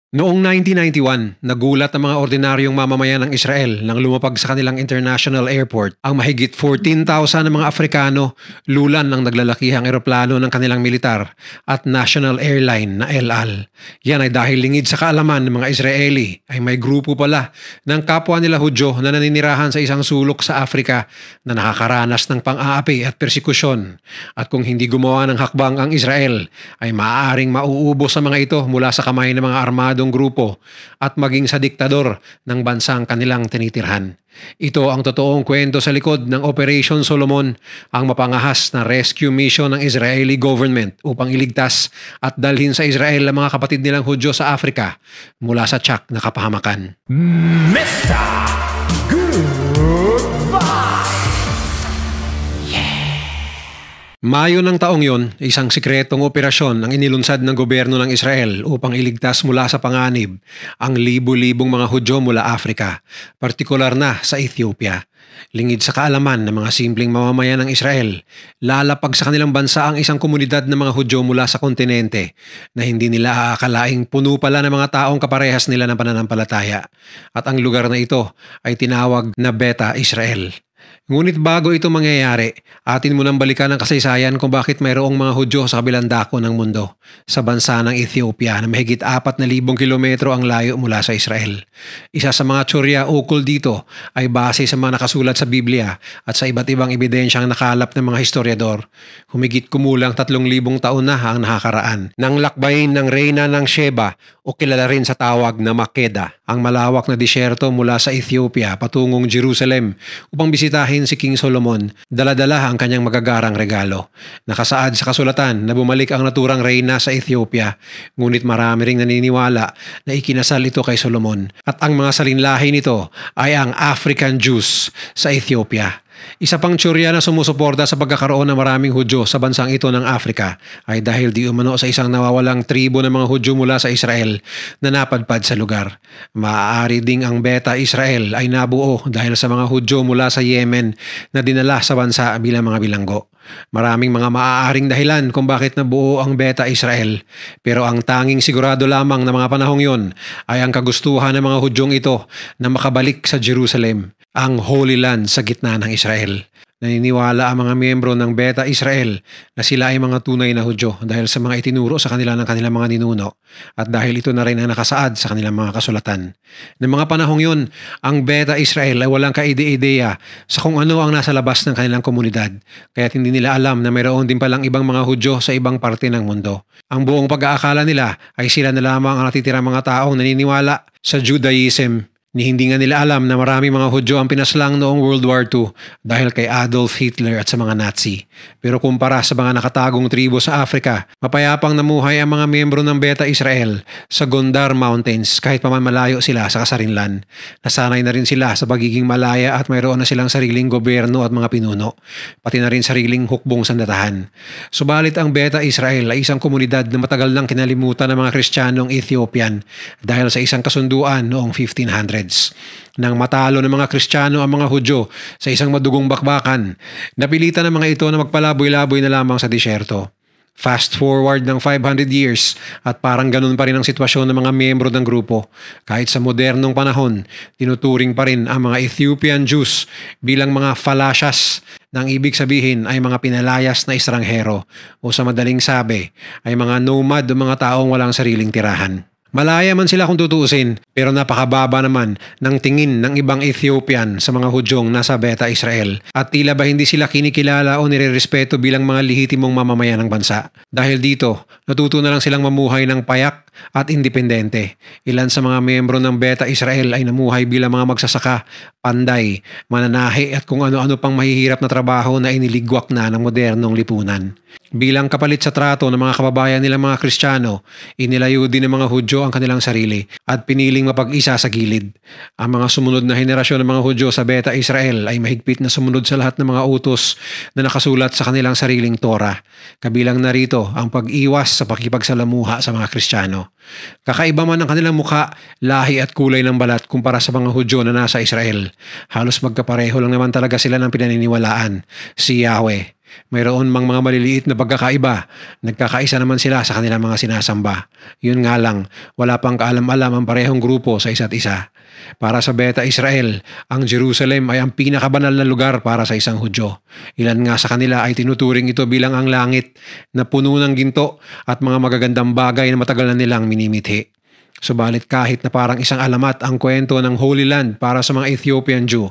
Noong 1991, nagulat ang mga ordinaryong mamamayan ng Israel nang lumapag sa kanilang international airport ang mahigit 14,000 na mga Afrikano lulan ng naglalakihang eroplano ng kanilang militar at national airline na El Al. Yan ay dahil lingid sa kaalaman ng mga Israeli ay may grupo pala ng kapwa nila Hudyo na naninirahan sa isang sulok sa Afrika na nakakaranas ng pang-aapi at persekusyon. At kung hindi gumawa ng hakbang ang Israel, ay maaaring mauubos sa mga ito mula sa kamay ng mga armadong grupo at maging sa diktador ng bansang kanilang tinitirhan. Ito ang totoong kwento sa likod ng Operation Solomon, ang mapangahas na rescue mission ng Israeli government upang iligtas at dalhin sa Israel ang mga kapatid nilang Hudyo sa Afrika mula sa tiyak na kapahamakan. Mr. Good Vibes! Mayo ng taong yon, isang sikretong operasyon ang inilunsad ng gobyerno ng Israel upang iligtas mula sa panganib ang libu-libong mga Hudyo mula Afrika, partikular na sa Ethiopia. Lingid sa kaalaman ng mga simpleng mamamayan ng Israel, lalapag sa kanilang bansa ang isang komunidad ng mga Hudyo mula sa kontinente na hindi nila aakalaing puno pala ng mga taong kaparehas nila ng pananampalataya. At ang lugar na ito ay tinawag na Beta Israel. Ngunit bago ito mangyayari, atin munang balikan ang kasaysayan kung bakit mayroong mga Hudyo sa kabilang dako ng mundo, sa bansa ng Ethiopia na mahigit 4,000 kilometro ang layo mula sa Israel. Isa sa mga tsorya ukol dito ay base sa mga nakasulat sa Biblia at sa iba't ibang ebidensyang nakalap ng mga historiador. Humigit kumulang 3,000 taon na ang nakakaraan ng lakbayin ng Reyna ng Sheba o kilala rin sa tawag na Makeda, ang malawak na disyerto mula sa Ethiopia patungong Jerusalem upang bisitahin si King Solomon. Dala-dala ang kanyang magagarang regalo. Nakasaad sa kasulatan na bumalik ang naturang reyna sa Ethiopia, ngunit marami ring naniniwala na ikinasal ito kay Solomon at ang mga salinlahi nito ay ang African Jews sa Ethiopia. Isa pang tsorya na sumusuporta sa pagkakaroon ng maraming Hudyo sa bansang ito ng Afrika ay dahil di umano sa isang nawawalang tribo ng mga Hudyo mula sa Israel na napadpad sa lugar. Maaari ding ang Beta Israel ay nabuo dahil sa mga Hudyo mula sa Yemen na dinala sa bansa bilang mga bilanggo. Maraming mga maaaring dahilan kung bakit nabuo ang Beta Israel, pero ang tanging sigurado lamang na mga panahong yon ay ang kagustuhan ng mga Hudyong ito na makabalik sa Jerusalem, ang Holy Land sa gitna ng Israel. Naniniwala ang mga miyembro ng Beta Israel na sila ay mga tunay na Hudyo dahil sa mga itinuro sa kanila ng kanilang mga ninuno at dahil ito na rin ang nakasaad sa kanilang mga kasulatan. Noong mga panahong yun, ang Beta Israel ay walang kaide-ideya sa kung ano ang nasa labas ng kanilang komunidad, kaya't hindi nila alam na mayroon din palang ibang mga Hudyo sa ibang parte ng mundo. Ang buong pag-aakala nila ay sila na lamang ang natitirang mga taong naniniwala sa Judaism. Ni hindi nga nila alam na maraming mga Hudyo ang pinaslang noong World War II dahil kay Adolf Hitler at sa mga Nazi. Pero kumpara sa mga nakatagong tribo sa Afrika, mapayapang namuhay ang mga miyembro ng Beta Israel sa Gondar Mountains kahit pa man malayo sila sa kasarinlan. Nasanay na rin sila sa pagiging malaya at mayroon na silang sariling gobyerno at mga pinuno, pati na rin sariling hukbong sandatahan. Subalit ang Beta Israel ay isang komunidad na matagal nang kinalimutan ng mga Kristiyanong Ethiopian dahil sa isang kasunduan noong 1500. Nang matalo ng mga Kristiyano ang mga Hudyo sa isang madugong bakbakan, napilitan ng mga ito na magpalaboy-laboy na lamang sa disyerto. Fast forward ng 500 years at parang ganun pa rin ang sitwasyon ng mga miyembro ng grupo. Kahit sa modernong panahon, tinuturing pa rin ang mga Ethiopian Jews bilang mga falashas, nang ibig sabihin ay mga pinalayas na estranghero o sa madaling sabi ay mga nomad o mga taong walang sariling tirahan. Malaya man sila kung tutuusin, pero napakababa naman ng tingin ng ibang Ethiopian sa mga Hudyong nasa Beta Israel at tila ba hindi sila kinikilala o nirerespeto bilang mga lehitimong mamamayan ng bansa. Dahil dito, natuto na lang silang mamuhay ng payak at independente. Ilan sa mga miyembro ng Beta Israel ay namuhay bilang mga magsasaka, panday, mananahi at kung ano-ano pang mahihirap na trabaho na iniligwak na ng modernong lipunan. Bilang kapalit sa trato ng mga kababayan nilang mga Kristiyano, inilayo din ng mga Hudyo ang kanilang sarili at piniling mapag-isa sa gilid. Ang mga sumunod na henerasyon ng mga Hudyo sa Beta Israel ay mahigpit na sumunod sa lahat ng mga utos na nakasulat sa kanilang sariling Torah. Kabilang narito ang pag-iwas sa pakipagsalamuha sa mga Kristiyano. Kakaiba man ang kanilang mukha, lahi at kulay ng balat kumpara sa mga Hudyo na nasa Israel. Halos magkapareho lang naman talaga sila ng pinaniniwalaan, si Yahweh. Mayroon mang mga maliliit na pagkakaiba, nagkakaisa naman sila sa kanilang mga sinasamba. Yun nga lang, wala pang kaalam-alam ang parehong grupo sa isa't isa. Para sa Beta Israel, ang Jerusalem ay ang pinakabanal na lugar para sa isang Hudyo. Ilan nga sa kanila ay tinuturing ito bilang ang langit na puno ng ginto at mga magagandang bagay na matagal na nilang minimithi. Subalit kahit na parang isang alamat ang kwento ng Holy Land para sa mga Ethiopian Jew,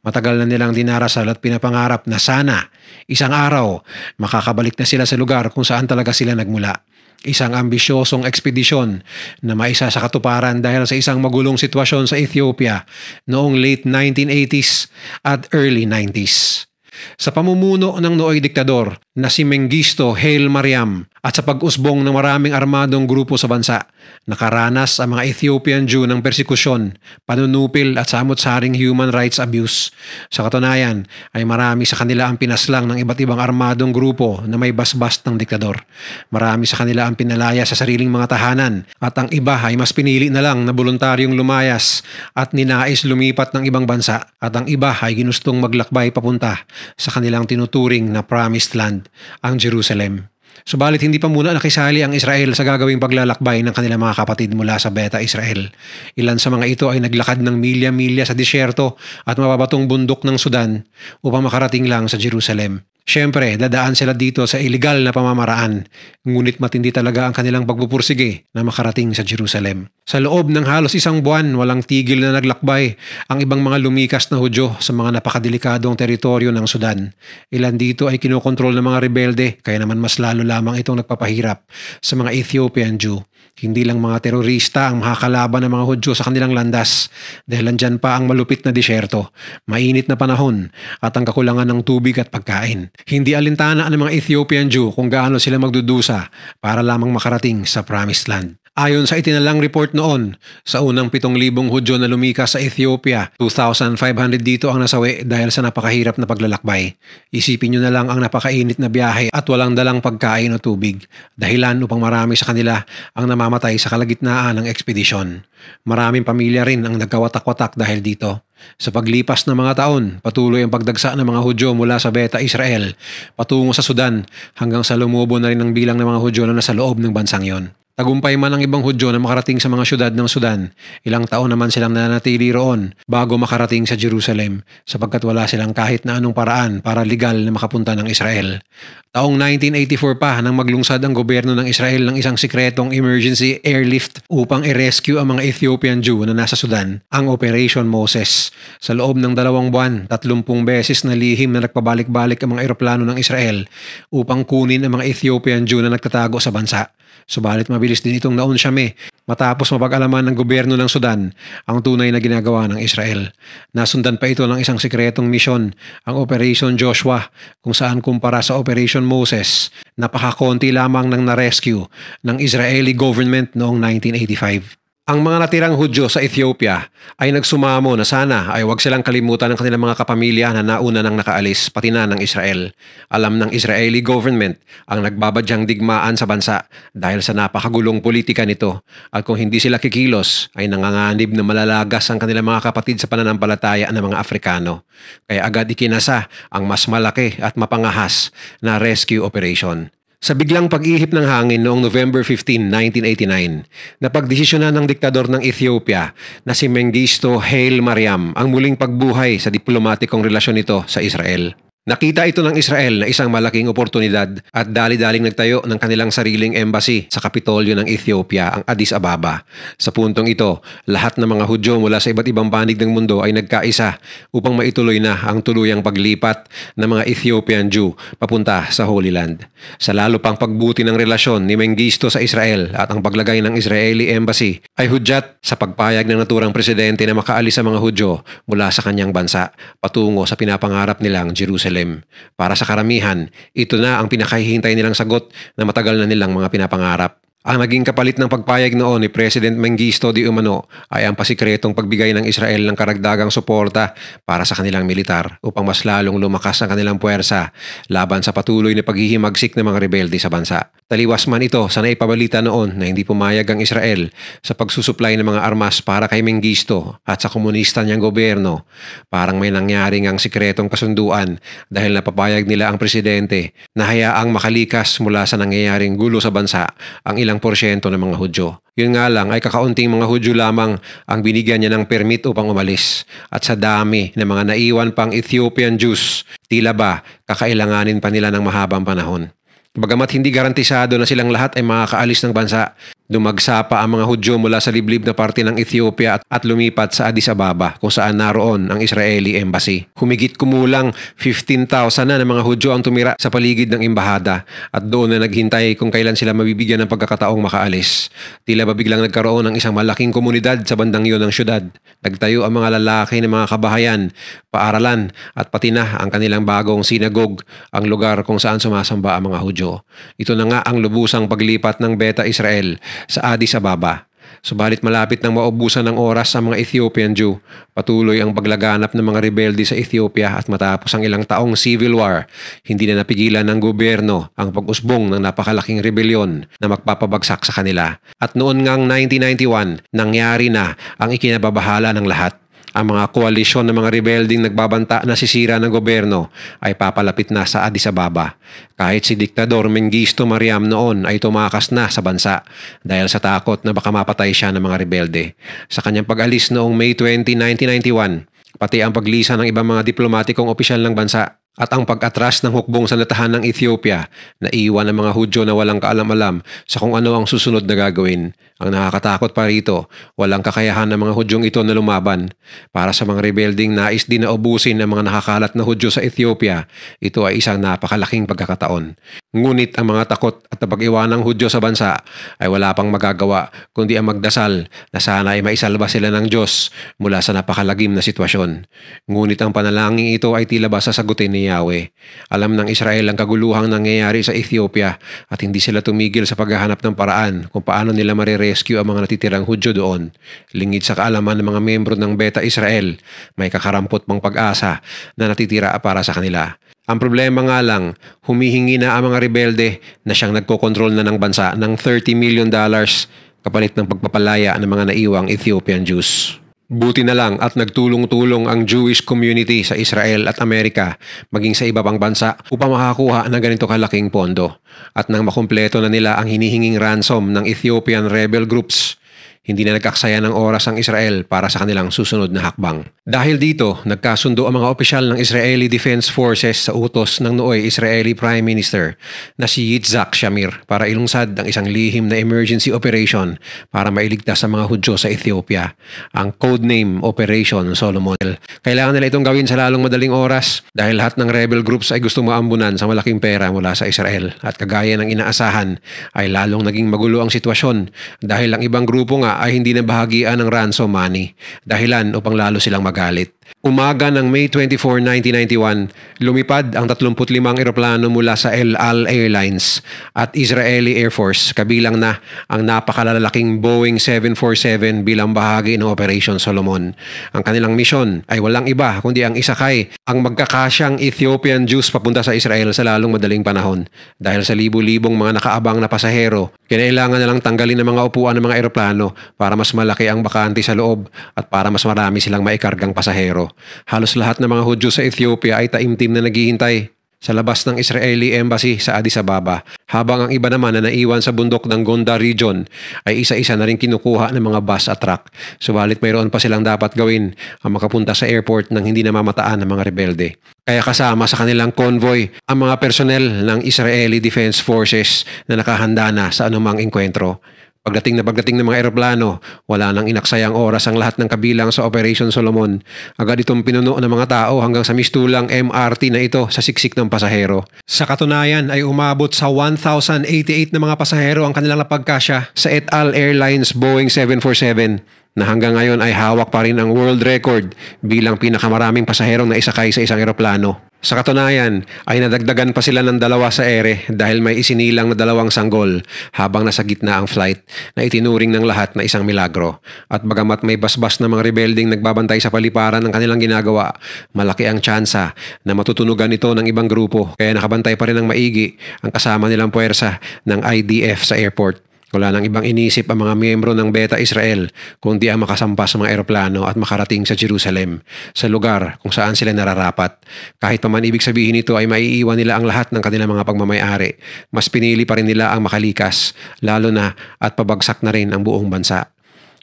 matagal na nilang dinarasal at pinapangarap na sana isang araw makakabalik na sila sa lugar kung saan talaga sila nagmula. Isang ambisyosong ekspedisyon na maisa sa katuparan dahil sa isang magulong sitwasyon sa Ethiopia noong late 1980s at early 90s. Sa pamumuno ng nooy diktador na si Mengistu Haile Mariam at sa pag-usbong ng maraming armadong grupo sa bansa, nakaranas ang mga Ethiopian Jew ng persekusyon, panunupil at samot-saring human rights abuse. Sa katunayan ay marami sa kanila ang pinaslang ng iba't ibang armadong grupo na may basbas ng diktador. Marami sa kanila ang pinalaya sa sariling mga tahanan at ang iba ay mas pinili na lang na voluntaryong lumayas at ninais lumipat ng ibang bansa at ang iba ay ginustong maglakbay papunta sa kanilang tinuturing na promised land, ang Jerusalem. Subalit hindi pa muna nakisali ang Israel sa gagawing paglalakbay ng kanilang mga kapatid mula sa Beta Israel. Ilan sa mga ito ay naglakad ng milya-milya sa disyerto at mababatong bundok ng Sudan upang makarating lang sa Jerusalem. Siyempre, dadaan sila dito sa illegal na pamamaraan, ngunit matindi talaga ang kanilang pagpupursige na makarating sa Jerusalem. Sa loob ng halos isang buwan, walang tigil na naglakbay ang ibang mga lumikas na Hudyo sa mga napakadelikadong teritoryo ng Sudan. Ilan dito ay kinokontrol ng mga rebelde, kaya naman mas lalo lamang itong nagpapahirap sa mga Ethiopian Jew. Hindi lang mga terorista ang makakalaban ng mga Hudyo sa kanilang landas dahil andyan pa ang malupit na disyerto, mainit na panahon at ang kakulangan ng tubig at pagkain. Hindi alintana ng mga Ethiopian Jew kung gaano sila magdudusa para lamang makarating sa Promised Land. Ayon sa itinalang report noon, sa unang 7,000 Hudyo na lumikas sa Ethiopia, 2,500 dito ang nasawi dahil sa napakahirap na paglalakbay. Isipin nyo na lang ang napakainit na biyahe at walang dalang pagkain o tubig, dahilan upang marami sa kanila ang namamatay sa kalagitnaan ng ekspedisyon. Maraming pamilya rin ang nagkawatak-watak dahil dito. Sa paglipas ng mga taon, patuloy ang pagdagsa ng mga Hudyo mula sa Beta Israel patungo sa Sudan hanggang sa lumubo na rin ang bilang ng mga Hudyo na nasa loob ng bansang yon. Tagumpay man ang ibang Hudyo na makarating sa mga syudad ng Sudan, ilang taon naman silang nananatili roon bago makarating sa Jerusalem sapagkat wala silang kahit na anong paraan para legal na makapunta ng Israel. Taong 1984 pa nang maglungsad ang gobyerno ng Israel ng isang sikretong emergency airlift upang i-rescue ang mga Ethiopian Jew na nasa Sudan, ang Operation Moses. Sa loob ng 2 buwan, 30 beses na lihim na nagpabalik-balik ang mga eroplano ng Israel upang kunin ang mga Ethiopian Jew na nagtatago sa bansa. Subalit mabilis din itong naunsyame matapos mapag-alaman ng gobyerno ng Sudan ang tunay na ginagawa ng Israel. Nasundan pa ito ng isang sikretong misyon, ang Operation Joshua, kung saan kumpara sa Operation Moses, napakakonti lamang ng na-rescue ng Israeli government noong 1985. Ang mga natirang Hudyo sa Ethiopia ay nagsumamo na sana ay huwag silang kalimutan ng kanilang mga kapamilya na nauna nang nakaalis pati na ng Israel. Alam ng Israeli government ang nagbabadyang digmaan sa bansa dahil sa napakagulong politika nito at kung hindi sila kikilos ay nanganganib na malalagas ang kanilang mga kapatid sa pananampalataya ng mga Afrikano. Kaya agad ikinasa ang mas malaki at mapangahas na rescue operation. Sa biglang pag-ihip ng hangin noong November 15, 1989, napagdesisyonan ng diktador ng Ethiopia na si Mengistu Haile Mariam ang muling pagbuhay sa diplomatikong relasyon nito sa Israel. Nakita ito ng Israel na isang malaking oportunidad at dali-daling nagtayo ng kanilang sariling embassy sa Kapitolyo ng Ethiopia, ang Addis Ababa. Sa puntong ito, lahat ng mga Hudyo mula sa iba't ibang panig ng mundo ay nagkaisa upang maituloy na ang tuluyang paglipat ng mga Ethiopian Jew papunta sa Holy Land. Sa lalo pang pagbuti ng relasyon ni Mengistu sa Israel at ang paglagay ng Israeli embassy ay hudyat sa pagpayag ng naturang presidente na makaalis sa mga Hudyo mula sa kanyang bansa patungo sa pinapangarap nilang Jerusalem. Para sa karamihan, ito na ang pinakahihintay nilang sagot na matagal na nilang mga pinapangarap. Ang naging kapalit ng pagpayag noon ni President Mengistu di umano ay ang pasikretong pagbigay ng Israel ng karagdagang suporta para sa kanilang militar upang mas lalong lumakas ang kanilang puwersa laban sa patuloy na paghihimagsik ng mga rebelde sa bansa. Taliwas man ito sa naipabalita noon na hindi pumayag ang Israel sa pagsusuplay ng mga armas para kay Mengistu at sa komunista niyang gobyerno. Parang may nangyari ngang sikretong kasunduan dahil napapayag nila ang presidente na hayaang makalikas mula sa nangyayaring gulo sa bansa ang ilang porsyento ng mga Hudyo. Yun nga lang ay kakaunting mga Hudyo lamang ang binigyan niya ng permit upang umalis. At sa dami ng mga naiwan pang Ethiopian Jews, tila ba kakailanganin pa nila ng mahabang panahon. Bagamat hindi garantisado na silang lahat ay makakaalis ng bansa, dumagsa pa ang mga Hudyo mula sa liblib na parte ng Ethiopia at lumipat sa Addis Ababa kung saan naroon ang Israeli Embassy. Humigit kumulang 15,000 na ng mga Hudyo ang tumira sa paligid ng embahada at doon na naghintay kung kailan sila mabibigyan ng pagkakataong makaalis. Tila ba biglang nagkaroon ng isang malaking komunidad sa bandang iyon ng syudad. Nagtayo ang mga lalaki ng mga kabahayan, paaralan at pati na ang kanilang bagong sinagog, ang lugar kung saan sumasamba ang mga Hudyo. Ito na nga ang lubusang paglipat ng Beta Israel sa Addis Ababa. Subalit malapit nang maubusan ng oras ang mga Ethiopian Jew, patuloy ang paglaganap ng mga rebelde sa Ethiopia at matapos ang ilang taong civil war, hindi na napigilan ng gobyerno ang pag-usbong ng napakalaking rebelyon na magpapabagsak sa kanila. At noon ngang 1991, nangyari na ang ikinababahala ng lahat. Ang mga koalisyon ng mga rebelding nagbabanta na sisira ng gobyerno ay papalapit na sa Addis Ababa. Kahit si Diktador Mengistu Mariam noon ay tumakas na sa bansa dahil sa takot na baka mapatay siya ng mga rebelde. Sa kanyang pag-alis noong May 20, 1991, pati ang paglisa ng ibang mga diplomatikong opisyal ng bansa at ang pag-atras ng hukbong sanatahan ng Ethiopia na iwan ng mga Hudyo na walang kaalam-alam sa kung ano ang susunod na gagawin. Ang nakakatakot pa rito, walang kakayahan ng mga Hudyong ito na lumaban. Para sa mga rebelding nais din na ubusin ang mga nakakalat na Hudyo sa Ethiopia, ito ay isang napakalaking pagkakataon. Ngunit ang mga takot at pag-iwan ng Hudyo sa bansa ay wala pang magagawa kundi ang magdasal na sana ay maisalba sila ng Diyos mula sa napakalagim na sitwasyon. Ngunit ang panalangin ito ay tila ba sasagutin ni Yahweh. Alam ng Israel ang kaguluhang nangyayari sa Ethiopia at hindi sila tumigil sa paghahanap ng paraan kung paano nila marirescue ang mga natitirang Hudyo doon. Lingid sa kaalaman ng mga membro ng Beta Israel, may kakarampot pang pag-asa na natitira para sa kanila. Ang problema nga lang, humihingi na ang mga rebelde na siyang nagkokontrol na ng bansa ng $30 million kapalit ng pagpapalaya ng mga naiwang Ethiopian Jews. Buti na lang at nagtulong-tulong ang Jewish community sa Israel at Amerika maging sa iba pang bansa upang makakuha ng ganito kalaking pondo. At nang makumpleto na nila ang hinihinging ransom ng Ethiopian rebel groups, hindi na nagkaksaya ng oras ang Israel para sa kanilang susunod na hakbang. Dahil dito, nagkasundo ang mga opisyal ng Israeli Defense Forces sa utos ng nooy Israeli Prime Minister na si Yitzhak Shamir para ilungsad ang isang lihim na emergency operation para mailigtas ang mga Hudyo sa Ethiopia, ang codename Operation Solomon. Kailangan nila itong gawin sa lalong madaling oras dahil lahat ng rebel groups ay gustong maambunan sa malaking pera mula sa Israel at kagaya ng inaasahan ay lalong naging magulo ang sitwasyon dahil ang ibang grupo nga ay hindi na bahagian ng ransom money, dahilan upang lalo silang magalit. Umaga ng May 24, 1991, lumipad ang 35 eroplano mula sa El Al Airlines at Israeli Air Force kabilang na ang napakalalaking Boeing 747 bilang bahagi ng Operation Solomon. Ang kanilang misyon ay walang iba kundi ang isakay ang magkakasyang Ethiopian Jews papunta sa Israel sa lalong madaling panahon. Dahil sa libu-libong mga nakaabang na pasahero, kinailangan na lang tanggalin ang mga upuan ng mga eroplano para mas malaki ang bakante sa loob at para mas marami silang maikargang pasahero. Halos lahat ng mga Hudyo sa Ethiopia ay taimtim na naghihintay sa labas ng Israeli Embassy sa Addis Ababa, habang ang iba naman na naiwan sa bundok ng Gondar region ay isa-isa na rin kinukuha ng mga bus at truck. Subalit mayroon pa silang dapat gawin ang makapunta sa airport nang hindi namamataan ng mga rebelde. Kaya kasama sa kanilang convoy ang mga personnel ng Israeli Defense Forces na nakahanda na sa anumang engkwentro. Pagdating ng mga eroplano, wala nang inaksayang oras ang lahat ng kabilang sa Operation Solomon. Agad itong pinuno ng mga tao hanggang sa mistulang MRT na ito sa siksik ng pasahero. Sa katunayan ay umabot sa 1,088 na mga pasahero ang kanilang napagkasya sa Et Al Airlines Boeing 747 na hanggang ngayon ay hawak pa rin ang world record bilang pinakamaraming pasaherong naisakay sa isang eroplano. Sa katunayan ay nadagdagan pa sila ng 2 sa ere dahil may isinilang na 2 sanggol habang nasa gitna ang flight na itinuring ng lahat na isang milagro. At bagamat may basbas na mga rebelding nagbabantay sa paliparan ng kanilang ginagawa, malaki ang tsansa na matutunugan ito ng ibang grupo kaya nakabantay pa rin ng maigi ang kasama nilang puwersa ng IDF sa airport. Wala nang ibang inisip ang mga miyembro ng Beta Israel kundi ang makasampas sa mga eroplano at makarating sa Jerusalem, sa lugar kung saan sila nararapat. Kahit pa man ibig sabihin nito ay maiiwan nila ang lahat ng kanilang mga pagmamayari, mas pinili pa rin nila ang makalikas, lalo na at pabagsak na rin ang buong bansa.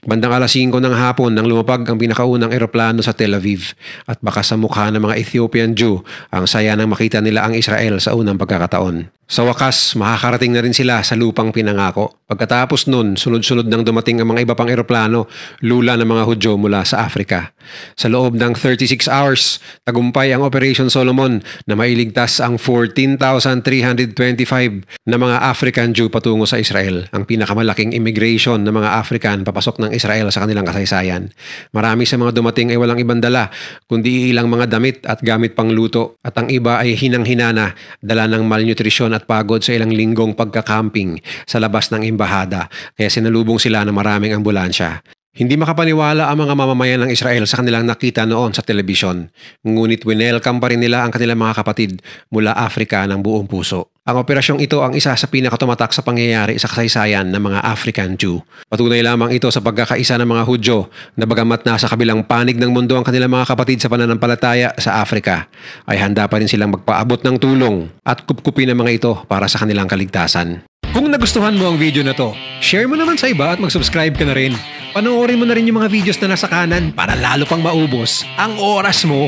Bandang alas 5 ng hapon nang lumapag ang pinakaunang eroplano sa Tel Aviv at baka sa mukha ng mga Ethiopian Jew ang saya nang makita nila ang Israel sa unang pagkakataon. Sa wakas, makakarating na rin sila sa lupang pinangako. Pagkatapos nun, sunod-sunod nang dumating ang mga iba pang eroplano, lula ng mga Hudyo mula sa Afrika. Sa loob ng 36 hours, tagumpay ang Operation Solomon na mailigtas ang 14,325 na mga African Jew patungo sa Israel, ang pinakamalaking immigration ng mga African papasok ng Israel sa kanilang kasaysayan. Marami sa mga dumating ay walang ibang dala, kundi ilang mga damit at gamit pang luto, at ang iba ay hinang-hinana, dala ng malnutrisyon at pagod sa ilang linggong pagkakamping sa labas ng embahada, kaya sinalubong sila ng maraming ambulansya. Hindi makapaniwala ang mga mamamayan ng Israel sa kanilang nakita noon sa telebisyon. Ngunit winelcome pa rin nila ang kanilang mga kapatid mula Afrika ng buong puso. Ang operasyong ito ang isa sa pinakatumatak sa pangyayari sa kasaysayan ng mga African Jew. Patunay lamang ito sa pagkakaisa ng mga Hudyo na bagamat nasa kabilang panig ng mundo ang kanilang mga kapatid sa pananampalataya sa Afrika, ay handa pa rin silang magpaabot ng tulong at kupkupin ang mga ito para sa kanilang kaligtasan. Kung nagustuhan mo ang video na to, share mo naman sa iba at mag-subscribe ka na rin. Panoorin mo na rin yung mga videos na nasa kanan para lalo pang maubos ang oras mo.